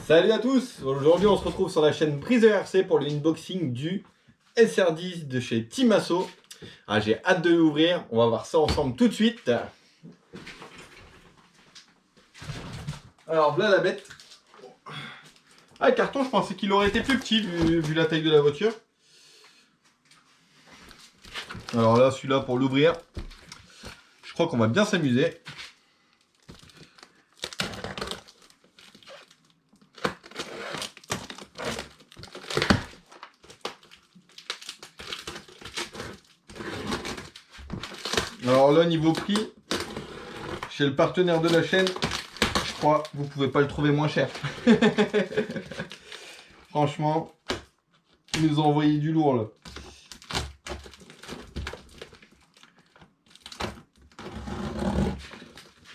Salut à tous. Aujourd'hui on se retrouve sur la chaîne Brise ERC pour l'unboxing du SR10 de chez Timasso. J'ai hâte de l'ouvrir, on va voir ça ensemble tout de suite. Alors voilà la bête. Le carton, je pensais qu'il aurait été plus petit vu la taille de la voiture. Alors là, celui-là pour l'ouvrir, je crois qu'on va bien s'amuser. Alors là, niveau prix, chez le partenaire de la chaîne, je crois que vous pouvez pas le trouver moins cher. Franchement, ils nous ont envoyé du lourd là.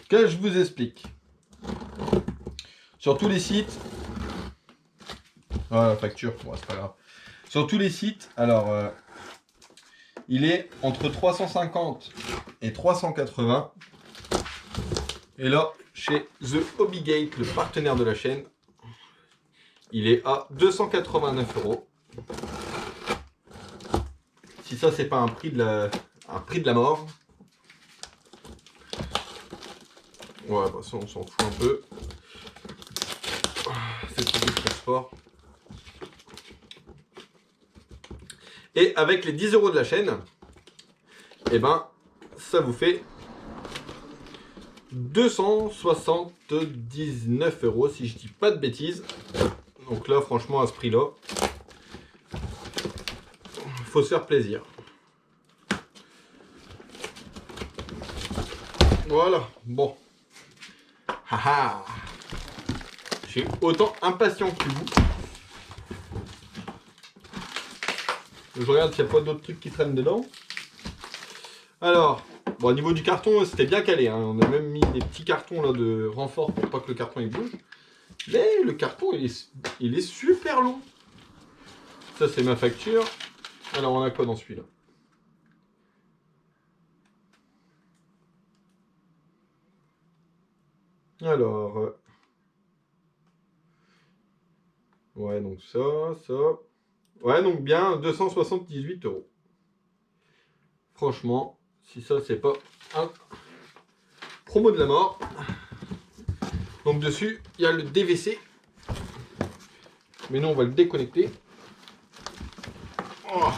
Que je vous explique. Sur tous les sites, la facture, bon, c'est pas grave. Sur tous les sites, alors il est entre 350 et 380. Et là, chez The Hobby-Gate, le partenaire de la chaîne, il est à 289 €. Si ça, c'est pas un prix de la mort. Ouais, bah ça, on s'en fout un peu. C'est tout du transport. Et avec les 10 € de la chaîne, et ben, ça vous fait 279 € si je dis pas de bêtises. Donc là, franchement, à ce prix-là, faut se faire plaisir. Voilà, bon. Haha. Je suis autant impatient que vous. Je regarde s'il n'y a pas d'autres trucs qui traînent dedans. Alors, bon, au niveau du carton, c'était bien calé. Hein. On a même mis des petits cartons là, de renfort pour pas que le carton il bouge. Mais le carton, il est super long. Ça, c'est ma facture. Alors, on a quoi dans celui-là? Alors... ouais, donc ça... Ouais, donc bien 278 €. Franchement, si ça, c'est pas un promo de la mort. Donc dessus, il y a le DVC. Mais nous, on va le déconnecter. Oh.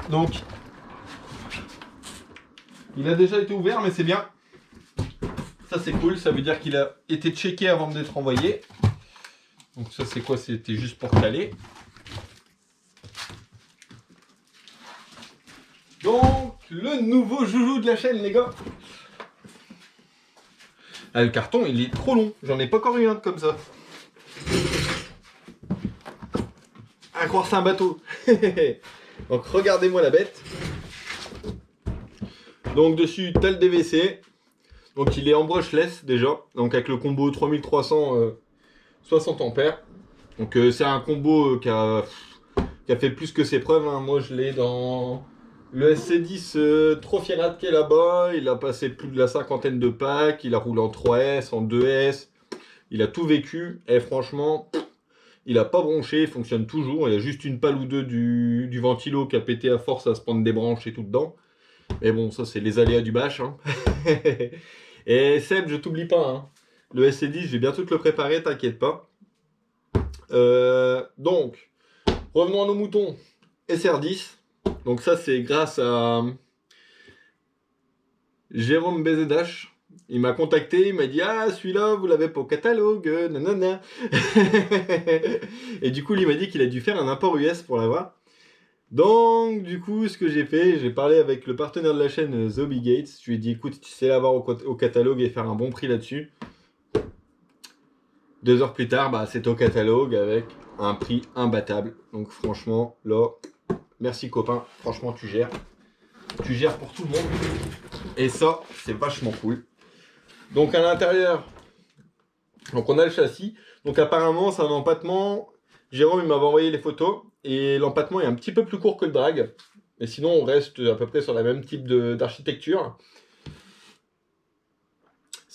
Donc, il a déjà été ouvert, mais c'est bien. Ça, c'est cool. Ça veut dire qu'il a été checké avant d'être envoyé. Donc ça, c'est quoi? C'était juste pour caler. Donc, le nouveau joujou de la chaîne, les gars. Le carton, il est trop long. J'en ai pas encore eu un comme ça. À croire c'est un bateau. Donc, regardez-moi la bête. Donc, dessus, t'as le DVC. Donc, il est en brushless déjà. Donc, avec le combo 3300 60 ampères. Donc, c'est un combo qui a fait plus que ses preuves. Hein. Moi, je l'ai dans le SC10 Trophy qui est là-bas. Il a passé plus de la cinquantaine de packs. Il a roulé en 3S, en 2S. Il a tout vécu. Et franchement, il a pas bronché. Il fonctionne toujours. Il y a juste une palle ou deux du ventilo qui a pété à force à se prendre des branches et tout dedans. Mais bon, ça, c'est les aléas du bâche. Hein. Et Seb, je t'oublie pas. Hein. Le SC10, je vais bientôt te le préparer, t'inquiète pas. Donc, revenons à nos moutons. SR10. Donc ça, c'est grâce à Jérôme BZH. Il m'a contacté, il m'a dit « Ah, celui-là, vous l'avez pas au catalogue, nanana. » Et du coup, il m'a dit qu'il a dû faire un import US pour l'avoir. Donc, du coup, ce que j'ai fait, j'ai parlé avec le partenaire de la chaîne, The Hobby-Gate. Je lui ai dit « Écoute, tu sais l'avoir au catalogue et faire un bon prix là-dessus. » 2 heures plus tard, c'est au catalogue avec un prix imbattable. Donc franchement, là, merci copain. Franchement, tu gères. Tu gères pour tout le monde. Et ça, c'est vachement cool. Donc à l'intérieur, donc on a le châssis. Donc apparemment, c'est un empattement. Jérôme, il m'avait envoyé les photos. Et l'empattement est un petit peu plus court que le drag. Mais sinon, on reste à peu près sur le même type d'architecture.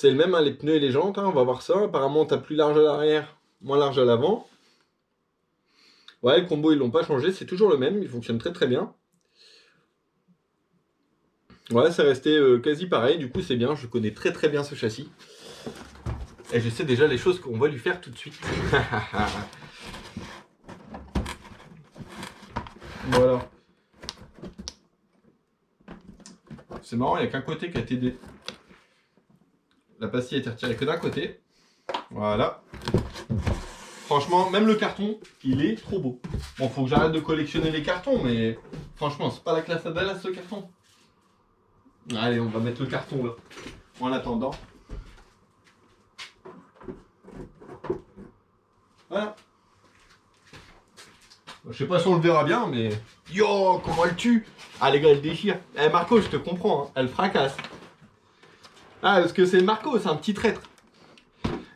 C'est le même, hein, les pneus et les jantes, hein, on va voir ça. Apparemment, t'as plus large à l'arrière, moins large à l'avant. Ouais, le combo, ils l'ont pas changé, c'est toujours le même, il fonctionne très très bien. Ouais, c'est resté quasi pareil, du coup c'est bien, je connais très très bien ce châssis. Et je sais déjà les choses qu'on va lui faire tout de suite. Voilà. C'est marrant, il n'y a qu'un côté qui a été... La pastille a été retirée que d'un côté. Voilà. Franchement, même le carton, il est trop beau. Bon, faut que j'arrête de collectionner les cartons, mais franchement, c'est pas la classe à Dallas ce carton. Allez, on va mettre le carton là. En attendant. Voilà. Je sais pas si on le verra bien, mais... Yo, comment elle tue! Ah les gars, elle déchire. Eh Marco, je te comprends, hein. Elle fracasse. Ah, parce que c'est Marco, c'est un petit traître.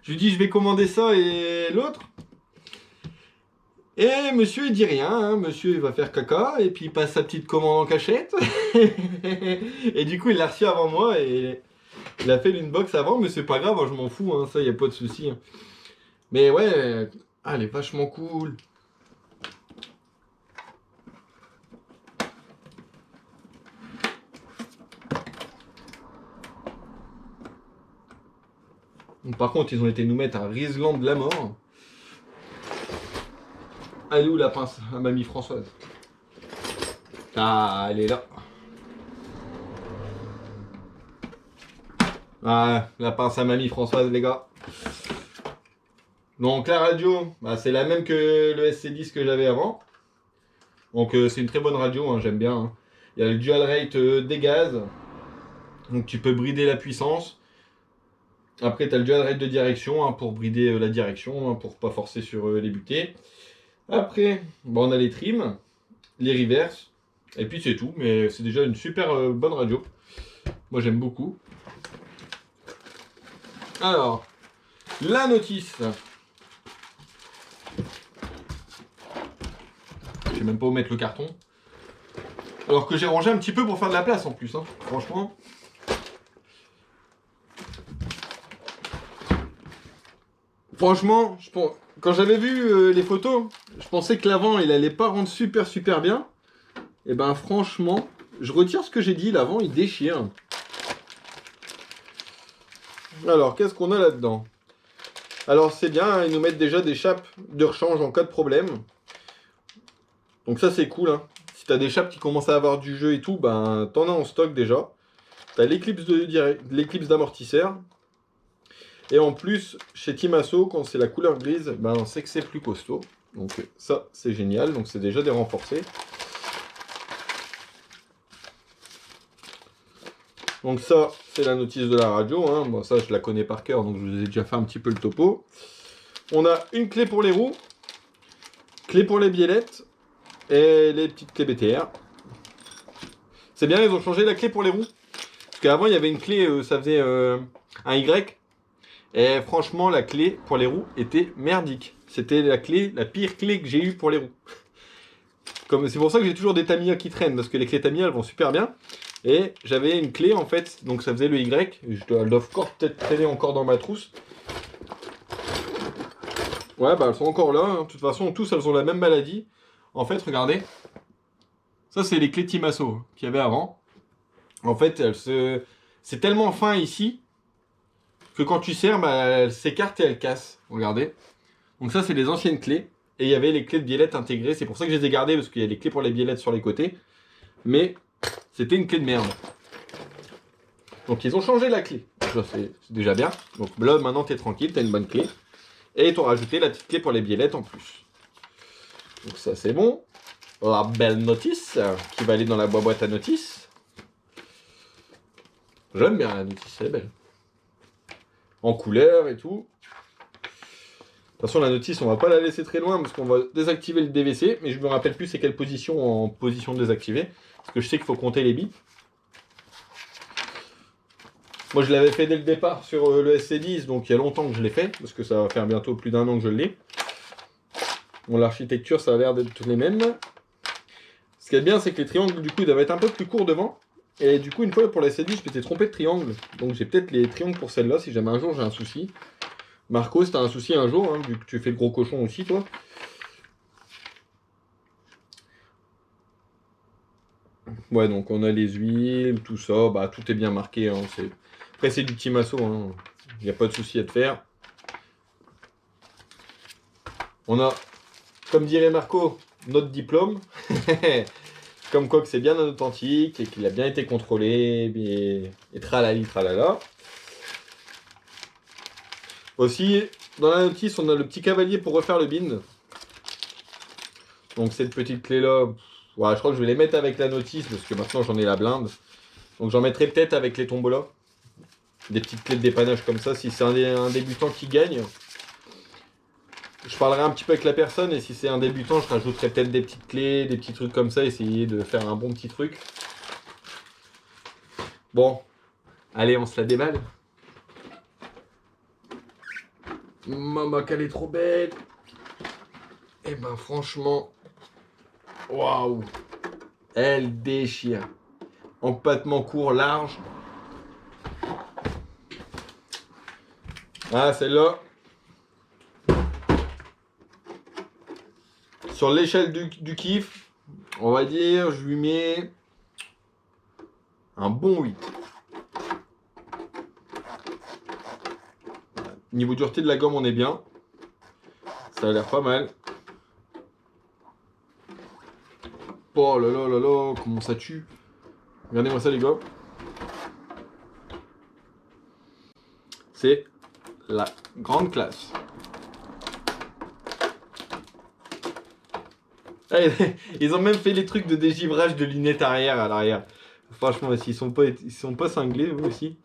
Je lui dis, je vais commander ça et l'autre. Et monsieur, il dit rien. Hein. Monsieur, il va faire caca, et puis il passe sa petite commande en cachette. Et du coup, il l'a reçu avant moi, et il a fait l'inbox avant, mais c'est pas grave, hein, je m'en fous, hein, ça, y a pas de souci. Hein. Mais ouais, ah, elle est vachement cool. Par contre, ils ont été nous mettre un Riesland de la mort. Elle est où la pince à mamie Françoise? Ah, elle est là. Ah, la pince à mamie Françoise, les gars. Donc la radio, bah, c'est la même que le SC10 que j'avais avant. Donc c'est une très bonne radio, hein, j'aime bien. Hein. Il y a le dual rate des gaz. Donc tu peux brider la puissance. Après, tu as le dual rate de direction hein, pour brider la direction, hein, pour pas forcer sur les butées. Après, bon, on a les trims, les reverse, et puis c'est tout. Mais c'est déjà une super bonne radio. Moi, j'aime beaucoup. Alors, la notice. Je sais même pas où mettre le carton. Alors que j'ai rangé un petit peu pour faire de la place en plus, hein, franchement. Franchement, quand j'avais vu les photos, je pensais que l'avant il allait pas rendre super bien. Et ben franchement, je retire ce que j'ai dit, l'avant il déchire. Alors qu'est-ce qu'on a là-dedans? Alors c'est bien, hein, ils nous mettent déjà des chapes de rechange en cas de problème. Donc ça c'est cool. Hein. Si t'as des chapes qui commencent à avoir du jeu et tout, ben t'en as en stock déjà. T'as l'éclipse d'amortisseur. Et en plus, chez Timasso, quand c'est la couleur grise, ben on sait que c'est plus costaud. Donc ça, c'est génial. Donc c'est déjà des renforcés. Donc ça, c'est la notice de la radio. Hein. Bon, ça, je la connais par cœur, donc je vous ai déjà fait un petit peu le topo. On a une clé pour les roues, clé pour les biellettes et les petites clés BTR. C'est bien, ils ont changé la clé pour les roues. Parce qu'avant, il y avait une clé, ça faisait un Y. Et franchement, la clé pour les roues était merdique. C'était la pire clé que j'ai eue pour les roues. C'est pour ça que j'ai toujours des Tamiya qui traînent, parce que les clés Tamiya, elles vont super bien. Et j'avais une clé, en fait, donc ça faisait le Y. Elles doivent peut-être traîner encore dans ma trousse. Ouais, bah elles sont encore là. Hein. De toute façon, tous, elles ont la même maladie. En fait, regardez. Ça, c'est les clés Timasso qu'il y avait avant. En fait, c'est tellement fin ici que quand tu serres, bah, elles s'écartent et elles cassent. Regardez. Donc ça, c'est les anciennes clés. Et il y avait les clés de biellettes intégrées. C'est pour ça que je les ai gardées, parce qu'il y a les clés pour les biellettes sur les côtés. Mais c'était une clé de merde. Donc ils ont changé la clé. Ça, c'est déjà bien. Donc là, maintenant, t'es tranquille, t'as une bonne clé. Et ils t'ont rajouté la petite clé pour les biellettes en plus. Donc ça, c'est bon. La belle notice qui va aller dans la boîte à notice. J'aime bien la notice, elle est belle. En couleur et tout. De toute façon, la notice, on va pas la laisser très loin parce qu'on va désactiver le DVC. Mais je me rappelle plus c'est quelle position en position désactivée. Parce que je sais qu'il faut compter les bits. Moi, je l'avais fait dès le départ sur le SC10. Donc, il y a longtemps que je l'ai fait. Parce que ça va faire bientôt plus d'un an que je l'ai. Bon, l'architecture, ça a l'air d'être les mêmes. Ce qui est bien, c'est que les triangles, du coup, doivent être un peu plus courts devant. Et du coup, une fois pour la série, je m'étais trompé de triangle. Donc j'ai peut-être les triangles pour celle-là si jamais un jour j'ai un souci. Marco, si t'as un souci un jour, hein, vu que tu fais le gros cochon aussi, toi. Ouais, donc on a les huiles, tout ça. Bah, tout est bien marqué. Hein, après, c'est du petit masso. Hein. Il n'y a pas de souci à te faire. On a, comme dirait Marco, notre diplôme. Comme quoi que c'est bien authentique et qu'il a bien été contrôlé. Et tralali, tralala. Aussi, dans la notice, on a le petit cavalier pour refaire le bin. Donc cette petite clé-là, voilà, je crois que je vais les mettre avec la notice parce que maintenant j'en ai la blinde. Donc j'en mettrai peut-être avec les tombolas. Des petites clés de dépannage comme ça. Si c'est un débutant qui gagne, je parlerai un petit peu avec la personne. Et si c'est un débutant, je rajouterai peut-être des petites clés, des petits trucs comme ça. Essayer de faire un bon petit truc. Bon, allez, on se la déballe. Maman, qu'elle est trop belle. Et ben franchement, waouh, elle déchire. Empattement court, large. Ah, celle-là. Sur l'échelle du kiff, on va dire, je lui mets un bon 8. Niveau dureté de la gomme, on est bien. Ça a l'air pas mal. Oh là là là là, comment ça tue. Regardez-moi ça, les gars. C'est la grande classe. Ah, ils ont même fait les trucs de dégivrage de lunettes arrière à l'arrière. Franchement, ils sont pas cinglés, eux aussi.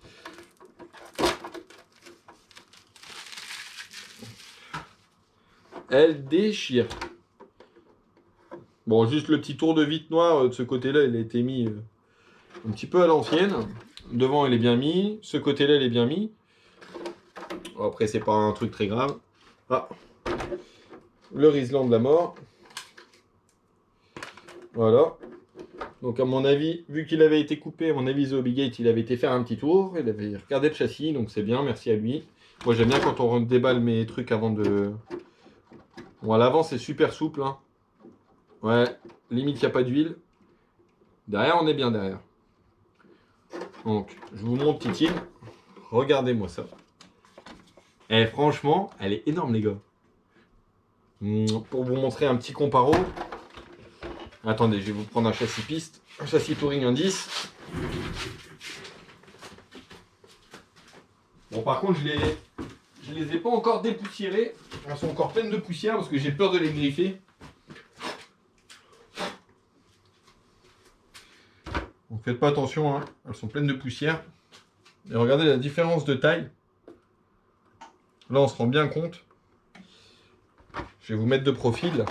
Elle déchire. Bon, juste le petit tour de vitre noire de ce côté-là, il a été mis un petit peu à l'ancienne. Devant, il est bien mis. Ce côté-là, il est bien mis. Bon, après, c'est pas un truc très grave. Ah, le Riesland de la mort. Voilà. Donc, à mon avis, vu qu'il avait été coupé, à mon avis, The Hobby Gate, il avait été faire un petit tour. Il avait regardé le châssis, donc c'est bien, merci à lui. Moi, j'aime bien quand on déballe mes trucs avant de... Bon, à l'avant, c'est super souple. Hein. Ouais, limite, il n'y a pas d'huile. Derrière, on est bien derrière. Donc, je vous montre Titine. Regardez-moi ça. Et franchement, elle est énorme, les gars. Pour vous montrer un petit comparo. Attendez, je vais vous prendre un châssis piste. Un châssis touring, un 10. Bon, par contre, je les ai pas encore dépoussiérées. Elles sont encore pleines de poussière parce que j'ai peur de les griffer. Donc faites pas attention, hein. Elles sont pleines de poussière. Et regardez la différence de taille. Là, on se rend bien compte. Je vais vous mettre de profil.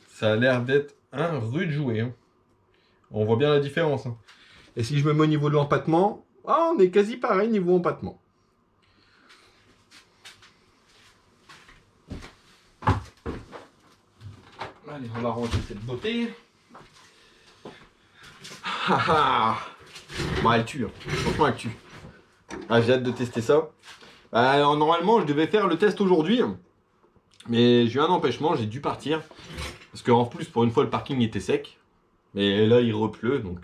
Ça a l'air d'être un rude jouet. Hein. On voit bien la différence. Hein. Et si je me mets au niveau de l'empattement, on est quasi pareil niveau empattement. Allez, on va ranger cette beauté. Bon, elle tue. Hein. Franchement, elle tue. Ah, j'ai hâte de tester ça. Normalement, je devais faire le test aujourd'hui. Mais j'ai eu un empêchement, j'ai dû partir. Parce qu'en plus, pour une fois, le parking était sec. Mais là, il repleut, donc...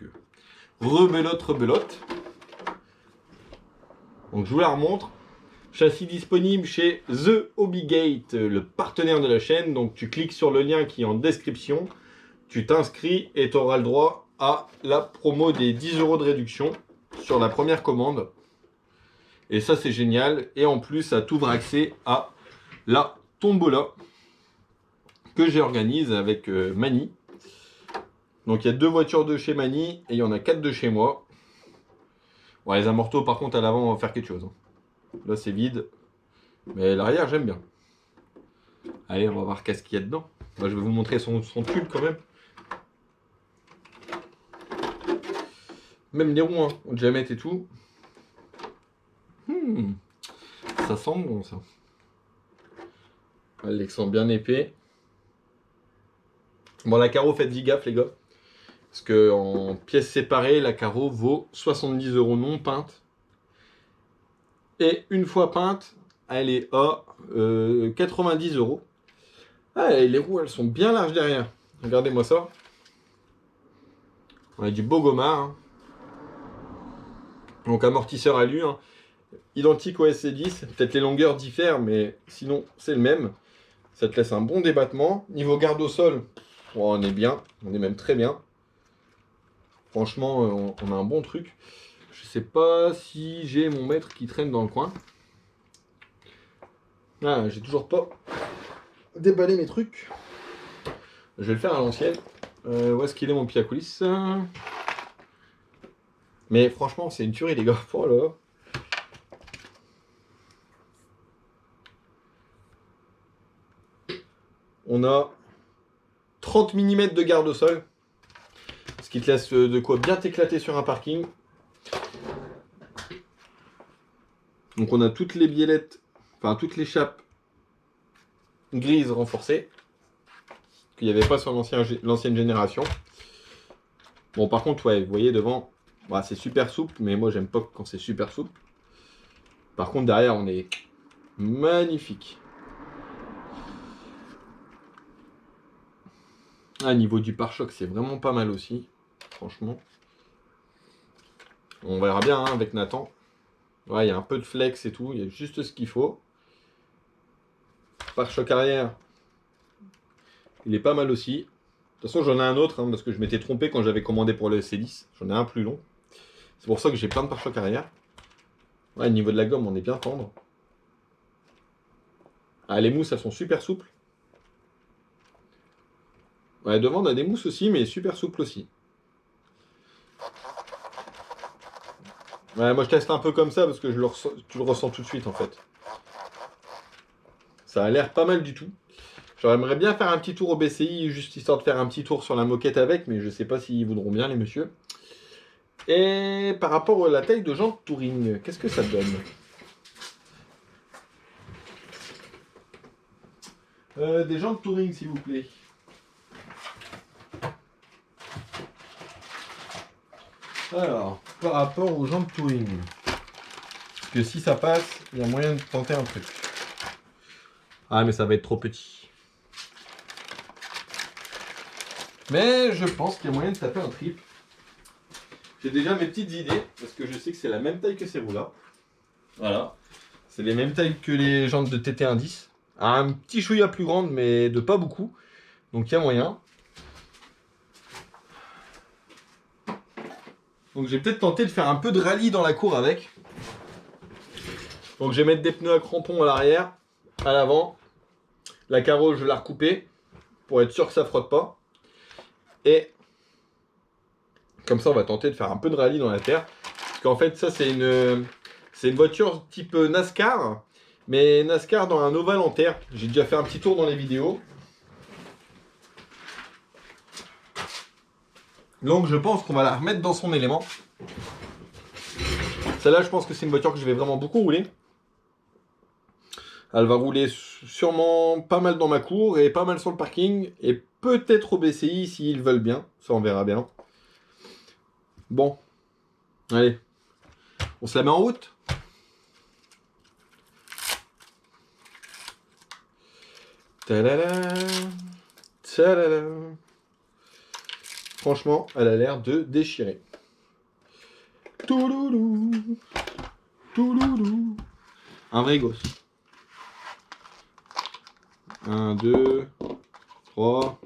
rebelote, rebelote. Donc, je vous la remontre. Châssis disponible chez The Hobby Gate, le partenaire de la chaîne. Donc, tu cliques sur le lien qui est en description. Tu t'inscris et tu auras le droit à la promo des 10 € de réduction sur la première commande. Et ça, c'est génial. Et en plus, ça t'ouvre accès à la tombola que j'organise avec Mani. Donc, il y a 2 voitures de chez Mani et il y en a 4 de chez moi. Ouais, les amortos, par contre, à l'avant, on va faire quelque chose. Là, c'est vide. Mais l'arrière, j'aime bien. Allez, on va voir qu'est-ce qu'il y a dedans. Moi, je vais vous montrer son tube quand même. Même les roues, hein, on déjà mettre et tout. Ça sent bon, ça. Les sont bien épais. Bon, la carreau, faites-y gaffe, les gars. Parce que en pièces séparées, la carreau vaut 70 € non peinte. Et une fois peinte, elle est à 90 €. Ah, et les roues, elles sont bien larges derrière. Regardez-moi ça. On a du beau gommard. Hein. Donc amortisseur alu. Hein. Identique au SC10. Peut-être les longueurs diffèrent, mais sinon, c'est le même. Ça te laisse un bon débattement. Niveau garde au sol, on est bien. On est même très bien. Franchement, on a un bon truc. Je sais pas si j'ai mon maître qui traîne dans le coin. Ah, j'ai toujours pas déballé mes trucs. Je vais le faire à l'ancienne. Où est-ce qu'il est mon pied à coulisses? Mais franchement, c'est une tuerie, les gars. Oh là. On a 30 mm de garde au sol. Ce qui te laisse de quoi bien t'éclater sur un parking. Donc on a toutes les biellettes, enfin toutes les chapes grises renforcées. Qu'il n'y avait pas sur l'ancienne génération. Bon par contre, ouais, vous voyez devant, bah, c'est super souple, mais moi j'aime pas quand c'est super souple. Par contre derrière, on est magnifique. Ah, niveau du pare-choc, c'est vraiment pas mal aussi, franchement. On verra bien hein, avec Nathan. Ouais, il y a un peu de flex et tout, il y a juste ce qu'il faut. Pare-choc arrière, il est pas mal aussi. De toute façon, j'en ai un autre, hein, parce que je m'étais trompé quand j'avais commandé pour le SC10. J'en ai un plus long. C'est pour ça que j'ai plein de pare-chocs arrière. Ouais, au niveau de la gomme, on est bien tendre. Ah, les mousses, elles sont super souples. Ouais, devant, on a des mousses aussi, mais super souples aussi. Ouais, moi, je teste un peu comme ça, parce que tu le ressens tout de suite, en fait. Ça a l'air pas mal du tout. J'aimerais bien faire un petit tour au BCI, juste histoire de faire un petit tour sur la moquette avec, mais je sais pas s'ils voudront bien, les messieurs. Et par rapport à la taille de jantes Touring, qu'est-ce que ça donne? Des jantes Touring, s'il vous plaît. Alors, par rapport aux jantes Touring. Parce que si ça passe, il y a moyen de tenter un truc. Ah, mais ça va être trop petit. Mais je pense qu'il y a moyen de taper un trip. J'ai déjà mes petites idées, parce que je sais que c'est la même taille que ces roues-là. Voilà. C'est les mêmes tailles que les jantes de TT110. Un petit chouïa plus grande, mais de pas beaucoup. Donc il y a moyen. Donc j'ai peut-être tenté de faire un peu de rallye dans la cour avec. Donc je vais mettre des pneus à crampons à l'arrière, à l'avant. La carreau, je vais la recouper pour être sûr que ça frotte pas. Et comme ça, on va tenter de faire un peu de rallye dans la terre. Parce qu'en fait, ça, c'est une voiture type NASCAR. Mais NASCAR dans un ovale en terre. J'ai déjà fait un petit tour dans les vidéos. Donc je pense qu'on va la remettre dans son élément. Celle-là, je pense que c'est une voiture que je vais vraiment beaucoup rouler. Elle va rouler sûrement pas mal dans ma cour et pas mal sur le parking. Et peut-être au BCI s'ils veulent bien. Ça, on verra bien. Bon. Allez. On se la met en route. Tadada. Tadada. Franchement, elle a l'air de déchirer. Touloulou. Touloulou. Un vrai gosse. 1, 2, 3,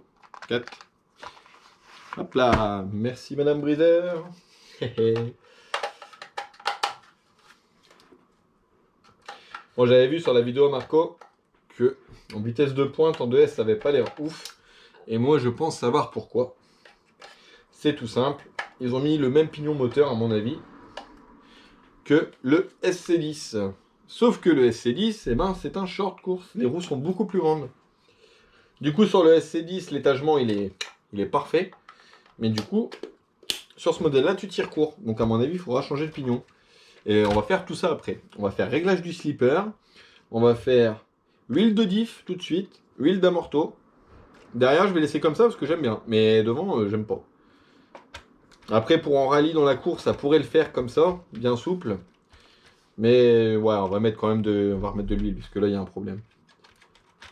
4. Hop là. Merci Madame Briseur. Bon, j'avais vu sur la vidéo Marco que en vitesse de pointe en 2S ça avait pas l'air ouf. Et moi je pense savoir pourquoi. C'est tout simple. Ils ont mis le même pignon moteur à mon avis que le SC10. Sauf que le SC10, eh ben, c'est un short course. Les roues sont beaucoup plus grandes. Du coup, sur le SC10, l'étagement, il est parfait. Mais du coup, sur ce modèle-là, tu tires court. Donc, à mon avis, il faudra changer le pignon. Et on va faire tout ça après. On va faire réglage du slipper. On va faire huile de diff tout de suite. Huile d'amorto. Derrière, je vais laisser comme ça parce que j'aime bien. Mais devant, j'aime pas. Après, pour en rallye dans la course, ça pourrait le faire comme ça, bien souple. Mais ouais, on va mettre quand même on va remettre de l'huile, puisque là, il y a un problème.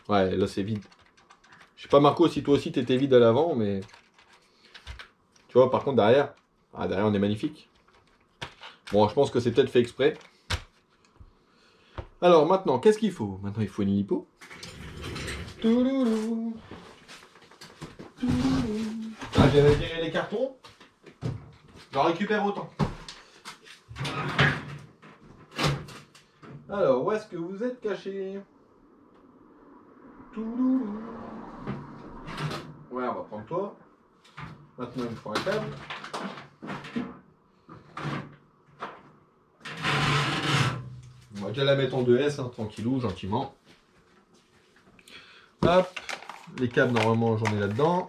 Ouais, là, c'est vide. Je sais pas, Marco, si toi aussi, t'étais vide à l'avant, mais... Tu vois, par contre, derrière... Ah, derrière, on est magnifique. Bon, je pense que c'est peut-être fait exprès. Alors, maintenant, qu'est-ce qu'il faut? Maintenant, il faut une lipo. Touloulou. Ah, j'ai viré les cartons. J'en récupère autant. Alors, où est-ce que vous êtes caché? Touloulou. Ouais, on va prendre toi. Maintenant, il me faut un câble. On va déjà la mettre en 2S, hein, tranquillou, gentiment. Hop. Les câbles, normalement, j'en ai là-dedans.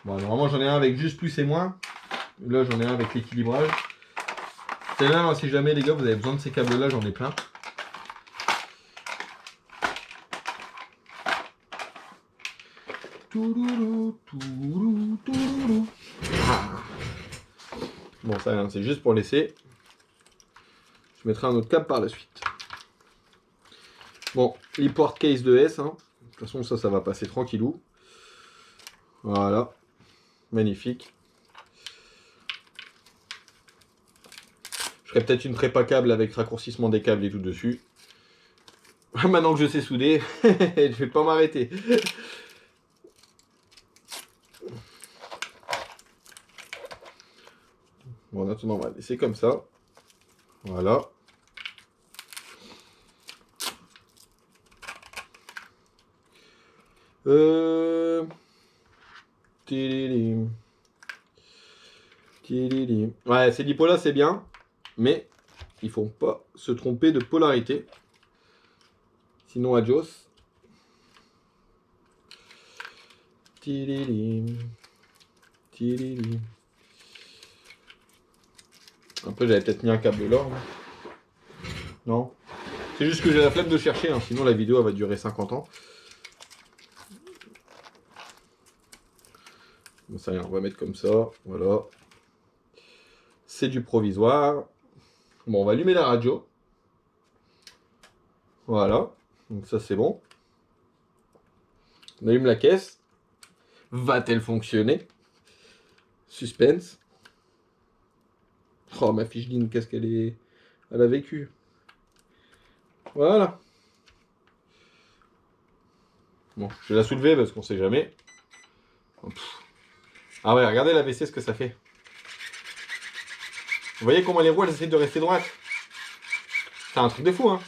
Bon, normalement, j'en ai un avec juste plus et moins. Là, j'en ai un avec l'équilibrage. C'est là, hein, si jamais, les gars, vous avez besoin de ces câbles-là, j'en ai plein. Bon, ça, c'est juste pour laisser. Je mettrai un autre câble par la suite. Bon, l'import case de S. Hein. De toute façon, ça va passer tranquillou. Voilà. Magnifique. Je ferai peut-être une prépa câble avec raccourcissement des câbles et tout dessus. Maintenant que je sais souder, je vais pas m'arrêter. Bon, en attendant, on va laisser comme ça. Voilà. Tililim. Tililim. Ouais, ces lipos là c'est bien, mais il faut pas se tromper de polarité. Sinon, adios. Tililim. Tililim. Après, j'avais peut-être mis un câble là. Non. C'est juste que j'ai la flemme de chercher, hein, sinon la vidéo elle va durer 50 ans. Bon, ça y est, on va mettre comme ça. Voilà. C'est du provisoire. Bon, on va allumer la radio. Voilà. Donc ça, c'est bon. On allume la caisse. Va-t-elle fonctionner? Suspense. Oh, ma fiche ligne, qu'est-ce qu'elle est... Elle a vécu. Voilà. Bon, je vais la soulever parce qu'on sait jamais. Ah ouais, regardez la WC ce que ça fait. Vous voyez comment les roues elles essaient de rester droites? C'est un truc de fou, hein.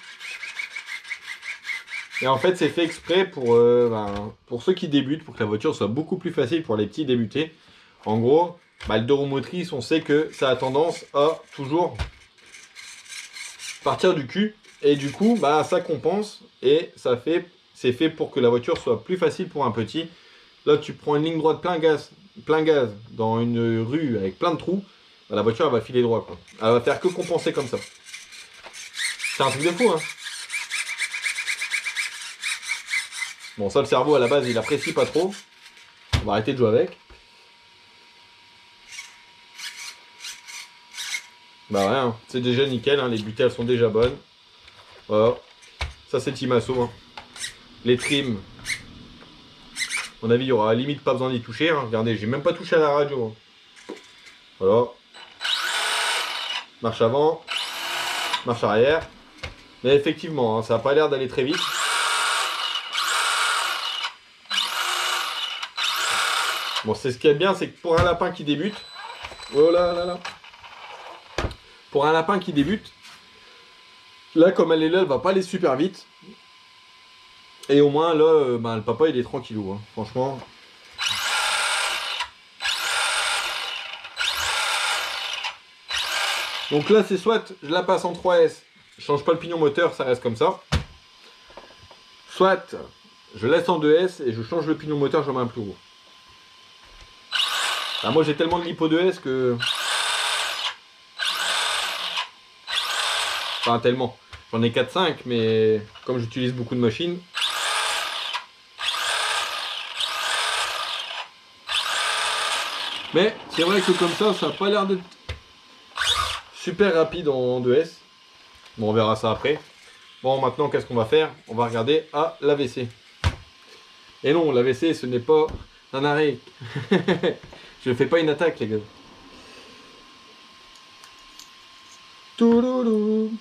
Et en fait, c'est fait exprès pour ceux qui débutent, pour que la voiture soit beaucoup plus facile pour les petits débutés. En gros, le deux roues motrices, on sait que ça a tendance à toujours partir du cul. Et du coup, ça compense et c'est fait pour que la voiture soit plus facile pour un petit. Là, tu prends une ligne droite plein gaz dans une rue avec plein de trous, la voiture elle va filer droit, quoi. Elle va faire que compenser comme ça. C'est un truc de fou, hein. Bon, ça, le cerveau à la base il apprécie pas trop. On va arrêter de jouer avec. Bah ouais, hein. C'est déjà nickel, hein. Les butées elles sont déjà bonnes. Voilà. Ça c'est Timasso, hein. Les trims. À mon avis, il y aura limite pas besoin d'y toucher, hein. Regardez, j'ai même pas touché à la radio, hein. Voilà. Marche avant. Marche arrière. Mais effectivement, hein, ça n'a pas l'air d'aller très vite. Bon, c'est ce qui est bien, c'est que pour un lapin qui débute... Oh là là là. Pour un lapin qui débute, là, comme elle est là, elle va pas aller super vite. Et au moins, là, le papa, il est tranquillou, hein. Franchement... Donc là, c'est soit je la passe en 3S, je change pas le pignon moteur, ça reste comme ça. Soit je laisse en 2S et je change le pignon moteur, j'en mets un plus gros. Alors moi, j'ai tellement de lipo 2S que... Enfin, tellement. J'en ai 4-5, mais comme j'utilise beaucoup de machines... Mais c'est vrai que comme ça n'a pas l'air d'être super rapide en 2S. Bon, on verra ça après. Bon, maintenant, qu'est-ce qu'on va faire? On va regarder à l'AVC. Et non, l'AVC, ce n'est pas un arrêt. Je ne fais pas une attaque, les gars. Touloulou,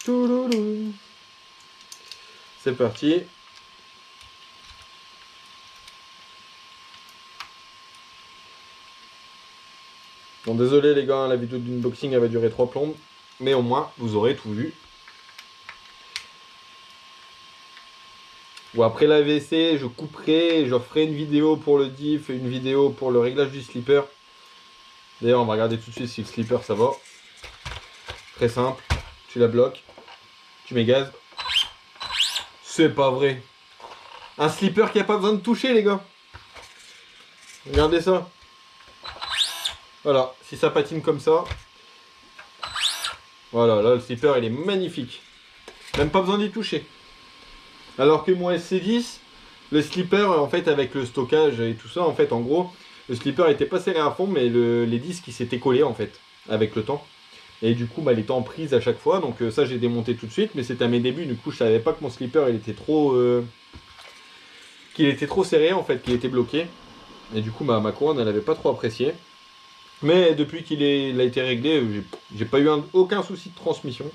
touloulou. C'est parti. Bon, désolé les gars, la vidéo d'unboxing elle va durer 3 plombes. Mais au moins, vous aurez tout vu. Bon, après l'AVC, je couperai, je ferai une vidéo pour le diff, une vidéo pour le réglage du slipper. D'ailleurs, on va regarder tout de suite si le slipper ça va. Très simple, tu la bloques, tu mets gaz. C'est pas vrai. Un slipper qui a pas besoin de toucher, les gars. Regardez ça. Voilà, si ça patine comme ça. Voilà, là le slipper il est magnifique. Même pas besoin d'y toucher. Alors que mon SC10, le slipper en fait avec le stockage et tout ça, en fait en gros, le slipper était pas serré à fond, mais les disques ils s'étaient collés en fait avec le temps. Et du coup bah, il était en prise à chaque fois, donc ça j'ai démonté tout de suite, mais c'était à mes débuts, du coup je savais pas que mon slipper il était trop qu'il était trop serré en fait, qu'il était bloqué. Et du coup bah, ma couronne elle avait pas trop apprécié. Mais depuis qu'il a été réglé, j'ai pas eu aucun souci de transmission.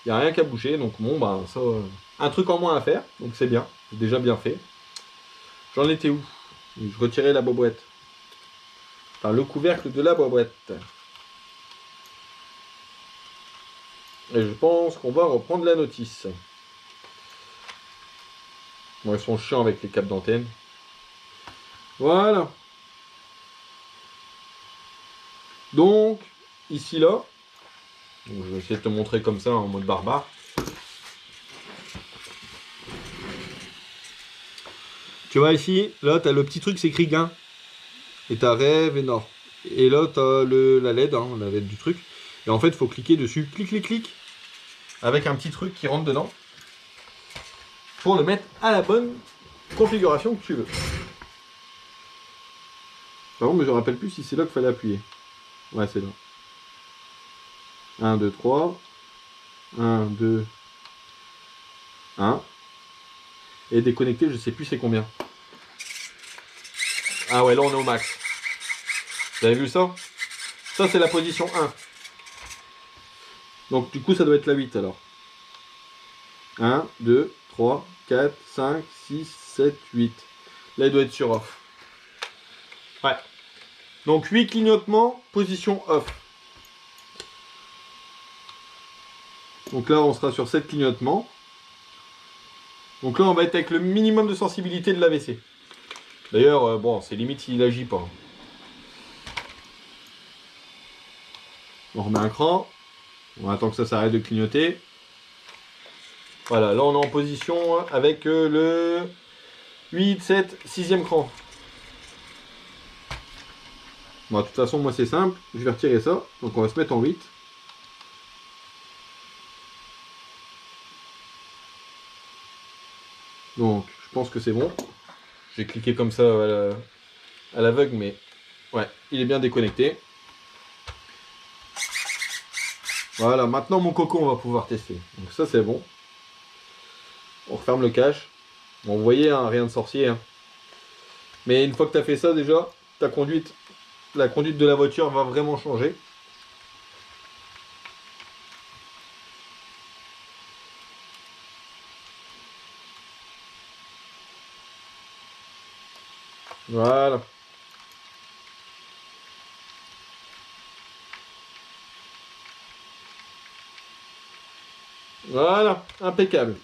Il n'y a rien qu'à bouger, donc bon bah ça, un truc en moins à faire, donc c'est bien, c'est déjà bien fait. J'en étais où? Je retirais la boîte. Enfin le couvercle de la boîte. Et je pense qu'on va reprendre la notice. Bon, ils sont chiants avec les câbles d'antenne. Voilà. Donc, ici là, donc, je vais essayer de te montrer comme ça en mode barbare. Tu vois ici, là tu as le petit truc, c'est écrit gain. Et tu as rêve et nord. Et là tu as la LED, hein, la LED du truc. Et en fait, il faut cliquer dessus, clic, clic, clic. Avec un petit truc qui rentre dedans. Pour le mettre à la bonne configuration que tu veux. Par contre, mais je ne me rappelle plus si c'est là qu'il fallait appuyer. Ouais, c'est là. 1, 2, 3. 1, 2, 1. Et déconnecter, je sais plus c'est combien. Ah ouais, là on est au max. Vous avez vu ça? Ça c'est la position 1. Donc du coup ça doit être la 8 alors. 1, 2, 3, 4, 5, 6, 7, 8. Là il doit être sur off. Ouais. Donc 8 clignotements, position off. Donc là on sera sur 7 clignotements. Donc là on va être avec le minimum de sensibilité de l'AVC. D'ailleurs, bon, c'est limite s'il agit pas. On remet un cran. On attend que ça s'arrête de clignoter. Voilà, là on est en position avec le 8, 7, 6e cran. Bon, de toute façon, moi c'est simple. Je vais retirer ça. Donc on va se mettre en 8. Donc je pense que c'est bon. J'ai cliqué comme ça à l'aveugle, mais ouais, il est bien déconnecté. Voilà, maintenant mon coco, on va pouvoir tester. Donc ça c'est bon. On referme le cache. Bon, vous voyez, hein, rien de sorcier. Hein. Mais une fois que tu as fait ça déjà, ta conduite, la conduite de la voiture va vraiment changer. Voilà. Voilà, impeccable.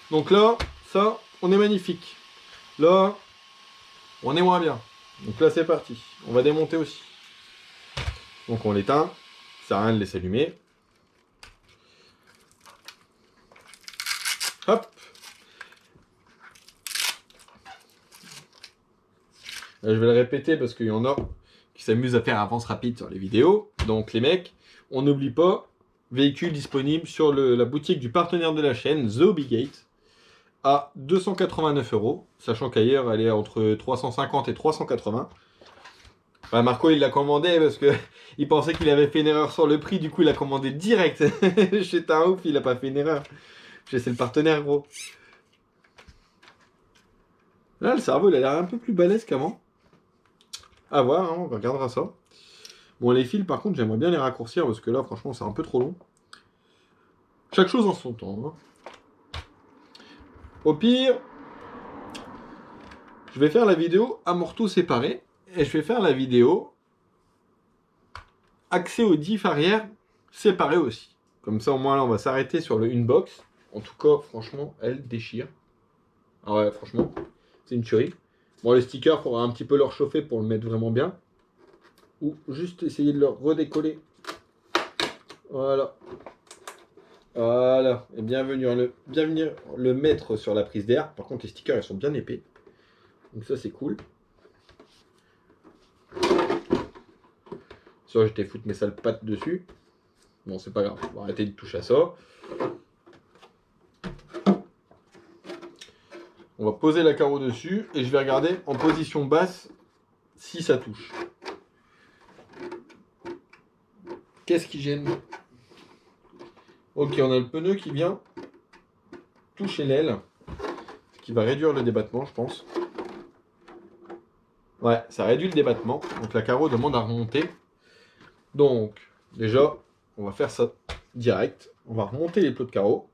Donc là, ça, on est magnifique. Là, on est moins bien. Donc là, c'est parti. On va démonter aussi. Donc on l'éteint. Ça sert à rien de laisser allumer. Hop. Là, je vais le répéter parce qu'il y en a qui s'amusent à faire avance rapide sur les vidéos. Donc les mecs, on n'oublie pas, véhicule disponible sur la boutique du partenaire de la chaîne, The Hobby-Gate, à 289 €, sachant qu'ailleurs elle est entre 350 et 380. Bah, Marco, il l'a commandé parce que il pensait qu'il avait fait une erreur sur le prix, du coup, il a commandé direct. J'étais un ouf, il a pas fait une erreur. C'est le partenaire, gros. Là, le cerveau, il a l'air un peu plus balèze qu'avant. À voir, hein, on regardera ça. Bon, les fils, par contre, j'aimerais bien les raccourcir parce que là, franchement, c'est un peu trop long. Chaque chose en son temps. Hein. Au pire, je vais faire la vidéo amorto séparé et je vais faire la vidéo accès au diff arrière séparé aussi. Comme ça, au moins, là, on va s'arrêter sur le Unbox. En tout cas, franchement, elle déchire. Ah ouais, franchement, c'est une tuerie. Bon, les stickers, il faudra un petit peu leur chauffer pour le mettre vraiment bien. Ou juste essayer de le redécoller. Voilà. Voilà. Et bien venir le mettre sur la prise d'air. Par contre, les stickers, ils sont bien épais. Donc ça, c'est cool. Ça, j'étais foutre mes sales pattes dessus. Bon, c'est pas grave. On va arrêter de toucher à ça. On va poser la carreau dessus. Et je vais regarder en position basse si ça touche. Qu'est-ce qui gêne? Ok, on a le pneu qui vient toucher l'aile. Ce qui va réduire le débattement, je pense. Ouais, ça réduit le débattement. Donc la carreau demande à remonter. Donc, déjà, on va faire ça direct. On va remonter les plots de carreau.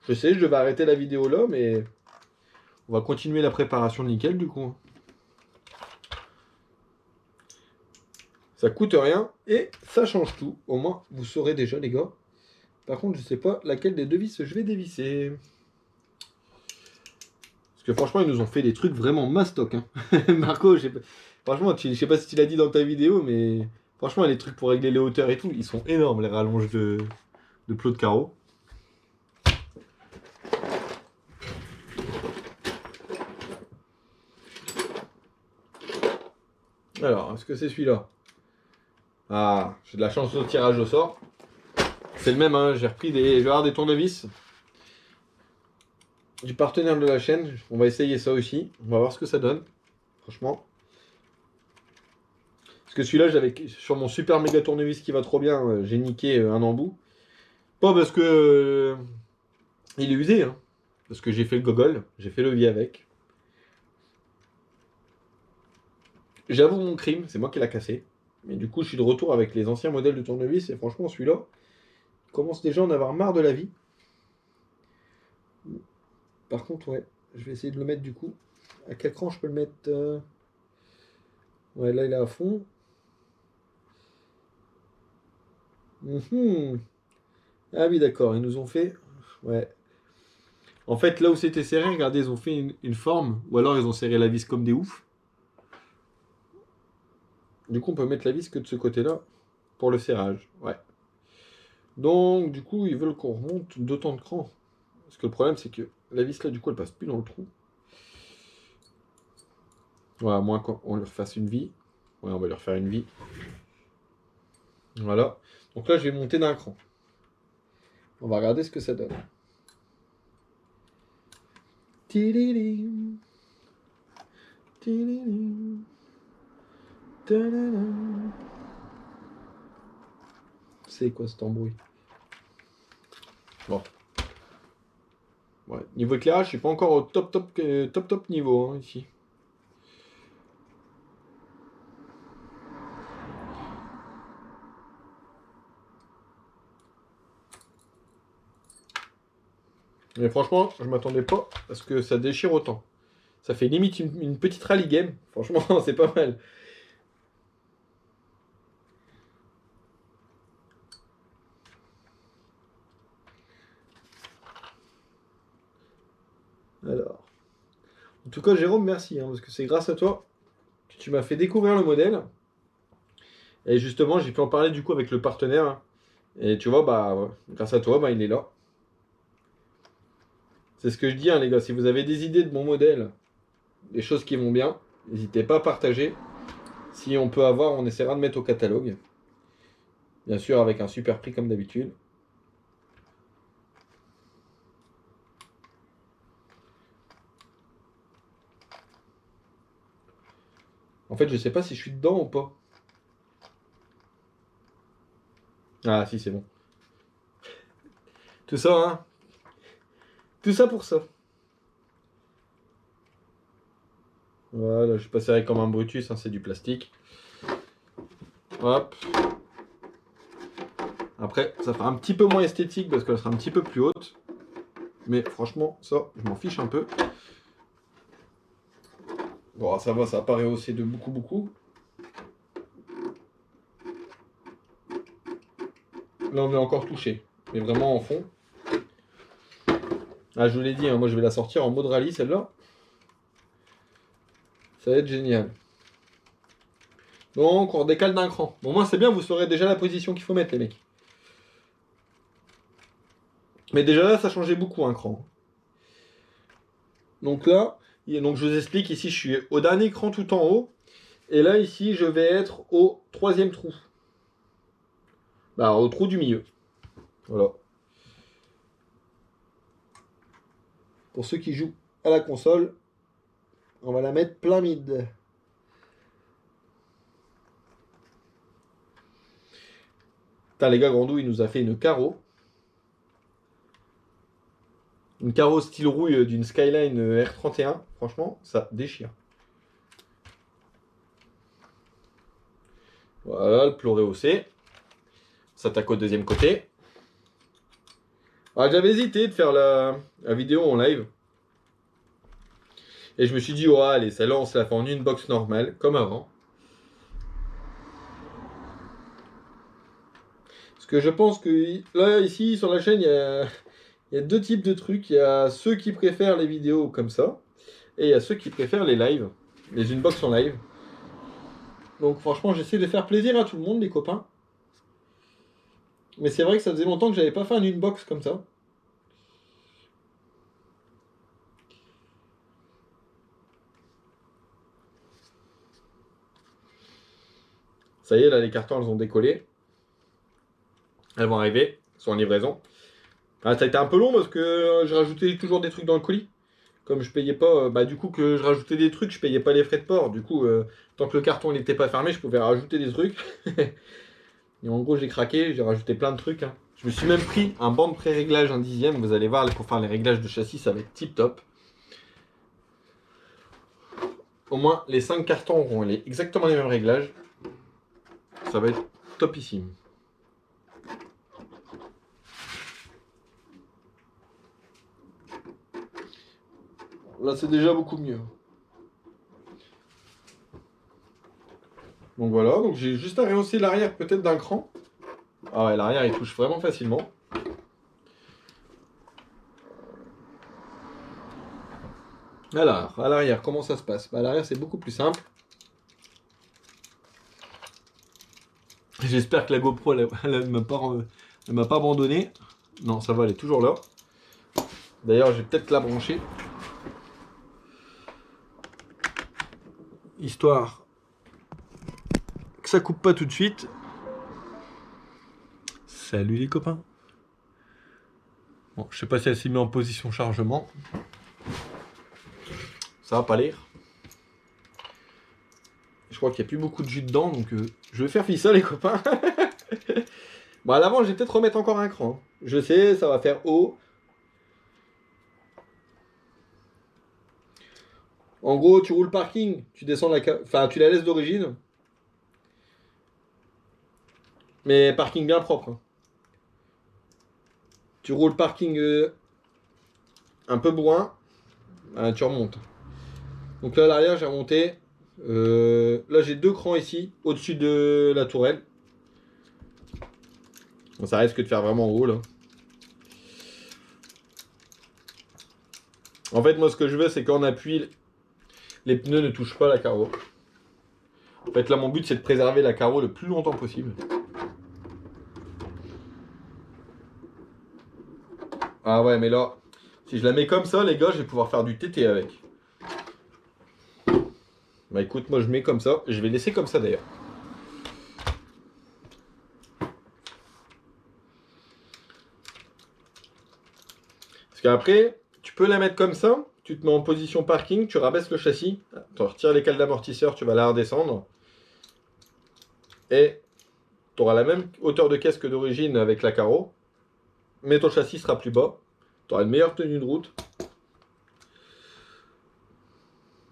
Je sais, je devais arrêter la vidéo là, mais on va continuer la préparation de nickel du coup. Ça coûte rien et ça change tout. Au moins, vous saurez déjà, les gars. Par contre, je sais pas laquelle des deux vis je vais dévisser. Parce que franchement, ils nous ont fait des trucs vraiment mastoc. Hein. Marco, franchement, je sais pas si tu l'as dit dans ta vidéo, mais franchement, les trucs pour régler les hauteurs et tout, ils sont énormes, les rallonges de plots de carreau. Alors, est-ce que c'est celui-là? Ah, j'ai de la chance au tirage au sort. C'est le même, hein, j'ai repris je vais avoir des tournevis du partenaire de la chaîne. On va essayer ça aussi. On va voir ce que ça donne. Franchement. Parce que celui-là, j'avais sur mon super méga tournevis qui va trop bien, j'ai niqué un embout. Pas parce que il est usé, hein. Parce que j'ai fait le gogol, j'ai fait le vie avec. J'avoue mon crime, c'est moi qui l'a cassé. Mais du coup, je suis de retour avec les anciens modèles de tournevis et franchement, celui-là commence déjà à en avoir marre de la vie. Par contre, ouais, je vais essayer de le mettre du coup. À quel cran je peux le mettre Ouais, là il est à fond. Ah oui, d'accord, ils nous ont fait. Ouais. En fait, là où c'était serré, regardez, ils ont fait une forme. Ou alors ils ont serré la vis comme des oufs. Du coup, on peut mettre la vis que de ce côté-là pour le serrage. Ouais. Donc, du coup, ils veulent qu'on remonte d'autant de crans. Parce que le problème, c'est que la vis là, du coup, elle passe plus dans le trou. Ouais, à moins qu'on leur fasse une vie. Ouais, on va leur faire une vie. Voilà. Donc là, je vais monter d'un cran. On va regarder ce que ça donne. Tililim. Tililim. Tadadam. C'est quoi cet embrouille? Bon. Ouais. Niveau éclairage, je suis pas encore au top niveau hein, ici. Mais franchement, je m'attendais pas à ce que ça déchire autant. Ça fait limite une petite rallye game. Franchement, c'est pas mal. Alors. En tout cas, Jérôme, merci. Hein, parce que c'est grâce à toi que tu m'as fait découvrir le modèle. Et justement, j'ai pu en parler du coup avec le partenaire. Hein. Et tu vois, bah, ouais, grâce à toi, bah, il est là. C'est ce que je dis, hein, les gars. Si vous avez des idées de mon modèle, des choses qui vont bien, n'hésitez pas à partager. Si on peut avoir, on essaiera de mettre au catalogue. Bien sûr, avec un super prix comme d'habitude. En fait, je sais pas si je suis dedans ou pas. Ah si, c'est bon. Tout ça, hein. Tout ça pour ça. Voilà, je pas serré comme un Brutus, hein, c'est du plastique. Hop. Après, ça fera un petit peu moins esthétique parce qu'elle sera un petit peu plus haute. Mais franchement, ça, je m'en fiche un peu. Bon, ça va, ça n'a pas rehaussé de beaucoup. Là, on est encore touché. Mais vraiment en fond. Ah, je vous l'ai dit, hein, moi je vais la sortir en mode rallye, celle-là. Ça va être génial. Donc, on décale d'un cran. Bon, moi, c'est bien, vous saurez déjà la position qu'il faut mettre, les mecs. Mais déjà là, ça changeait beaucoup un cran. Donc là, donc je vous explique, ici, je suis au dernier cran tout en haut. Et là, ici, je vais être au 3e trou. Bah, au trou du milieu. Voilà. Pour ceux qui jouent à la console, on va la mettre plein mid. Putain, les gars, Grandou, il nous a fait une carreau. Une carreau style rouille d'une Skyline R31. Franchement, ça déchire. Voilà, le plot rehaussé. Ça attaque au deuxième côté. Ah, j'avais hésité de faire la vidéo en live. Et je me suis dit, oh, allez, celle-là, on se la fait en une box normale, comme avant. Parce que je pense que là, ici, sur la chaîne, il y a 2 types de trucs. Il y a ceux qui préfèrent les vidéos comme ça. Et il y a ceux qui préfèrent les lives. Les unbox en live. Donc franchement, j'essaie de faire plaisir à tout le monde, les copains. Mais c'est vrai que ça faisait longtemps que j'avais pas fait un unbox comme ça. Ça y est, là, les cartons, elles ont décollé. Elles vont arriver. Elles sont en livraison. Ah, ça a été un peu long parce que je rajoutais toujours des trucs dans le colis. Comme je payais pas, bah du coup que je rajoutais des trucs, je payais pas les frais de port. Du coup, tant que le carton n'était pas fermé, je pouvais rajouter des trucs. Et en gros, j'ai craqué, j'ai rajouté plein de trucs. Hein. Je me suis même pris un banc de pré-réglage, un 10e. Vous allez voir, pour faire les réglages de châssis, ça va être tip top. Au moins, les 5 cartons auront exactement les mêmes réglages. Ça va être topissime. Là, c'est déjà beaucoup mieux. Donc voilà, donc j'ai juste à rehausser l'arrière peut-être d'un cran. Ah ouais, l'arrière il touche vraiment facilement. Alors, à l'arrière, comment ça se passe? Bah, à l'arrière, c'est beaucoup plus simple. J'espère que la GoPro, elle ne m'a pas abandonné. Non, ça va, elle est toujours là. D'ailleurs, je vais peut-être la brancher. Histoire que ça coupe pas tout de suite. Salut les copains. Bon, je sais pas si elle s'est mise en position chargement. Ça va pas l'air. Je crois qu'il n'y a plus beaucoup de jus dedans, donc je vais faire ça les copains. Bon, à l'avant, je vais peut-être remettre encore un cran. Je sais, ça va faire haut. En gros, tu roules parking, tu descends enfin, tu la laisses d'origine. Mais parking bien propre. Hein. Tu roules parking un peu bourrin, tu remontes. Donc là, à l'arrière, j'ai remonté. Là, j'ai 2 crans ici, au-dessus de la tourelle. Bon, ça risque de faire vraiment haut, là. En fait, moi, ce que je veux, c'est quand on appuie, les pneus ne touchent pas la carreau. En fait, là, mon but, c'est de préserver la carreau le plus longtemps possible. Ah ouais, mais là, si je la mets comme ça, les gars, je vais pouvoir faire du TT avec. Bah écoute, moi, je mets comme ça. Je vais laisser comme ça, d'ailleurs. Parce qu'après, tu peux la mettre comme ça. Tu te mets en position parking, tu rabaisses le châssis. Tu retires les cales d'amortisseur, tu vas la redescendre. Et Tu auras la même hauteur de caisse que d'origine avec la carreau, mais ton châssis sera plus bas. Tu auras une meilleure tenue de route.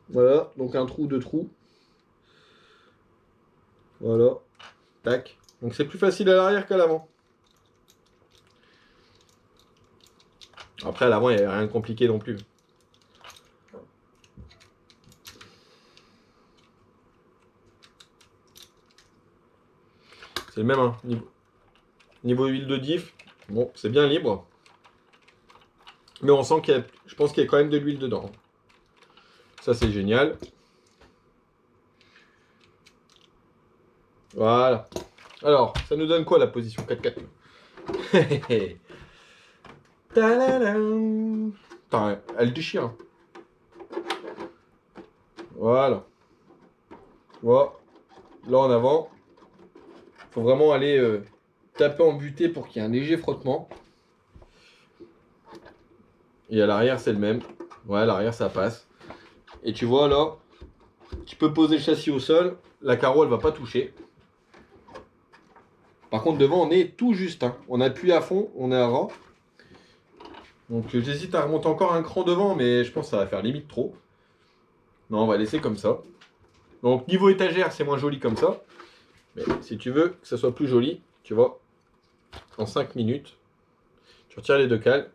Voilà, donc un trou, deux trous. Voilà, tac. Donc c'est plus facile à l'arrière qu'à l'avant. Après, à l'avant, il n'y a rien de compliqué non plus. C'est le même, hein. Niveau huile de diff, bon, c'est bien libre. Mais on sent qu'il y a, je pense qu'il y a quand même de l'huile dedans. Ça, c'est génial. Voilà. Alors, ça nous donne quoi la position 4-4? Tadadam. Putain, elle déchire. Hein. Voilà. Voilà. Là en avant. Faut vraiment aller taper en butée pour qu'il y ait un léger frottement. Et à l'arrière, c'est le même. Ouais, à l'arrière, ça passe. Et tu vois là, tu peux poser le châssis au sol. La carreau, elle va pas toucher. Par contre, devant, on est tout juste. Hein. On appuie à fond, on est avant. Donc, j'hésite à remonter encore un cran devant, mais je pense que ça va faire limite trop. Non, on va laisser comme ça. Donc, niveau étagère, c'est moins joli comme ça. Mais si tu veux que ça soit plus joli, tu vois, en 5 minutes, tu retires les deux cales.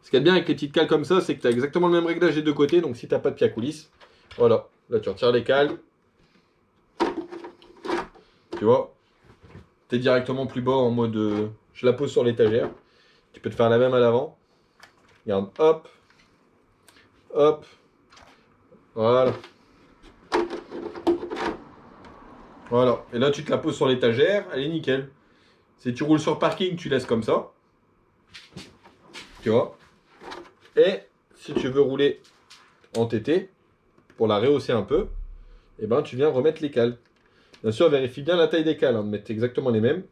Ce qui est bien avec les petites cales comme ça, c'est que tu as exactement le même réglage des deux côtés. Donc, si tu n'as pas de pied à coulisses, voilà. Là, tu retires les cales. Tu vois, tu es directement plus bas en mode je la pose sur l'étagère. Tu peux te faire la même à l'avant. Regarde, hop, hop, voilà. Voilà, et là tu te la poses sur l'étagère, elle est nickel. Si tu roules sur parking, tu laisses comme ça. Tu vois. Et si tu veux rouler en TT, pour la rehausser un peu, et ben tu viens remettre les cales. Bien sûr, vérifie bien la taille des cales, hein, de mettre exactement les mêmes.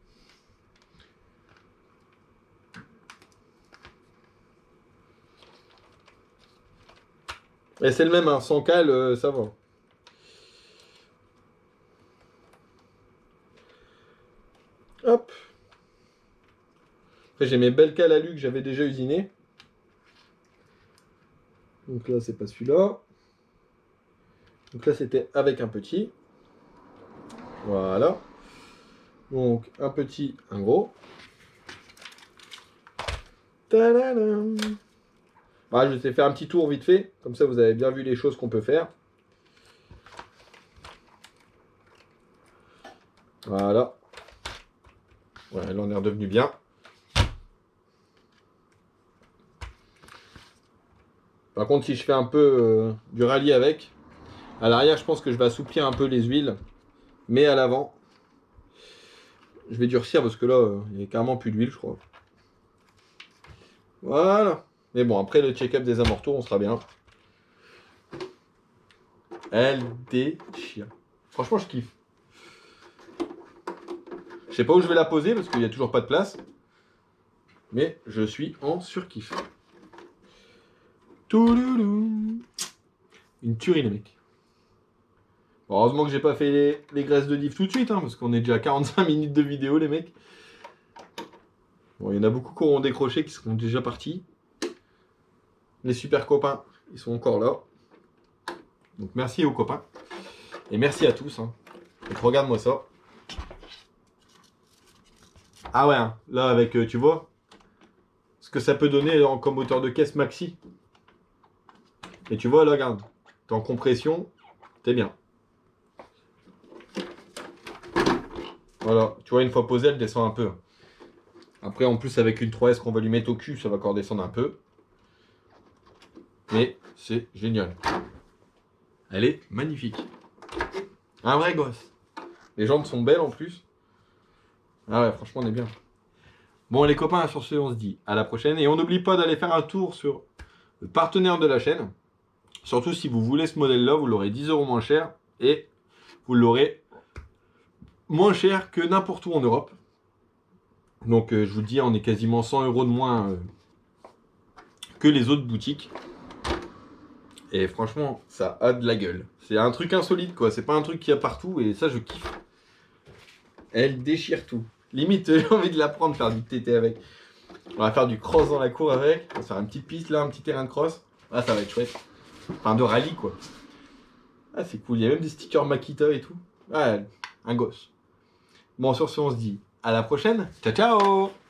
Et c'est le même, hein, sans cales, ça va. Hop. Après, j'ai mes belles cales alu que j'avais déjà usinées. Donc là, c'est pas celui-là. Donc là, c'était avec un petit. Voilà. Donc, un petit, un gros. Tadadam. Voilà, je vais faire un petit tour vite fait. Comme ça, vous avez bien vu les choses qu'on peut faire. Voilà. Ouais, là, on est redevenu bien. Par contre, si je fais un peu du rallye avec, à l'arrière, je pense que je vais assouplir un peu les huiles. Mais à l'avant, je vais durcir parce que là, il n'y a carrément plus d'huile, je crois. Voilà. Mais bon, après le check-up des amortos, on sera bien. Elle déchire. Franchement, je kiffe. Je sais pas où je vais la poser parce qu'il n'y a toujours pas de place. Mais je suis en surkiff. Touloulou. Une tuerie, les mecs. Bon, heureusement que j'ai pas fait les graisses de diff tout de suite, hein, parce qu'on est déjà à 45 minutes de vidéo, les mecs. Bon, il y en a beaucoup qui auront décroché, qui seront déjà partis. Les super copains, ils sont encore là. Donc merci aux copains. Et merci à tous. Hein. Donc regarde-moi ça. Ah ouais, hein, là avec, tu vois, ce que ça peut donner comme hauteur de caisse maxi. Et tu vois, là, regarde, t'es en compression, t'es bien. Voilà, tu vois, une fois posée, elle descend un peu. Après, en plus, avec une 3S qu'on va lui mettre au cul, ça va encore descendre un peu. Mais c'est génial. Elle est magnifique. Un vrai gosse. Les jambes sont belles en plus. Ah ouais, franchement, on est bien. Bon, les copains, sur ce, on se dit à la prochaine. Et on n'oublie pas d'aller faire un tour sur le partenaire de la chaîne. Surtout si vous voulez ce modèle-là, vous l'aurez 10 € moins cher. Et vous l'aurez moins cher que n'importe où en Europe. Donc, je vous dis, on est quasiment 100 € de moins que les autres boutiques. Et franchement, ça a de la gueule. C'est un truc insolite, quoi. C'est pas un truc qu'il y a partout, et ça, je kiffe. Elle déchire tout. Limite, j'ai envie de la prendre, faire du TT avec. On va faire du cross dans la cour avec. On va se faire une petite piste là, un petit terrain de cross. Ah, ça va être chouette. Enfin, de rallye, quoi. Ah, c'est cool. Il y a même des stickers Makita et tout. Ah, un gosse. Bon, sur ce, on se dit à la prochaine. Ciao, ciao!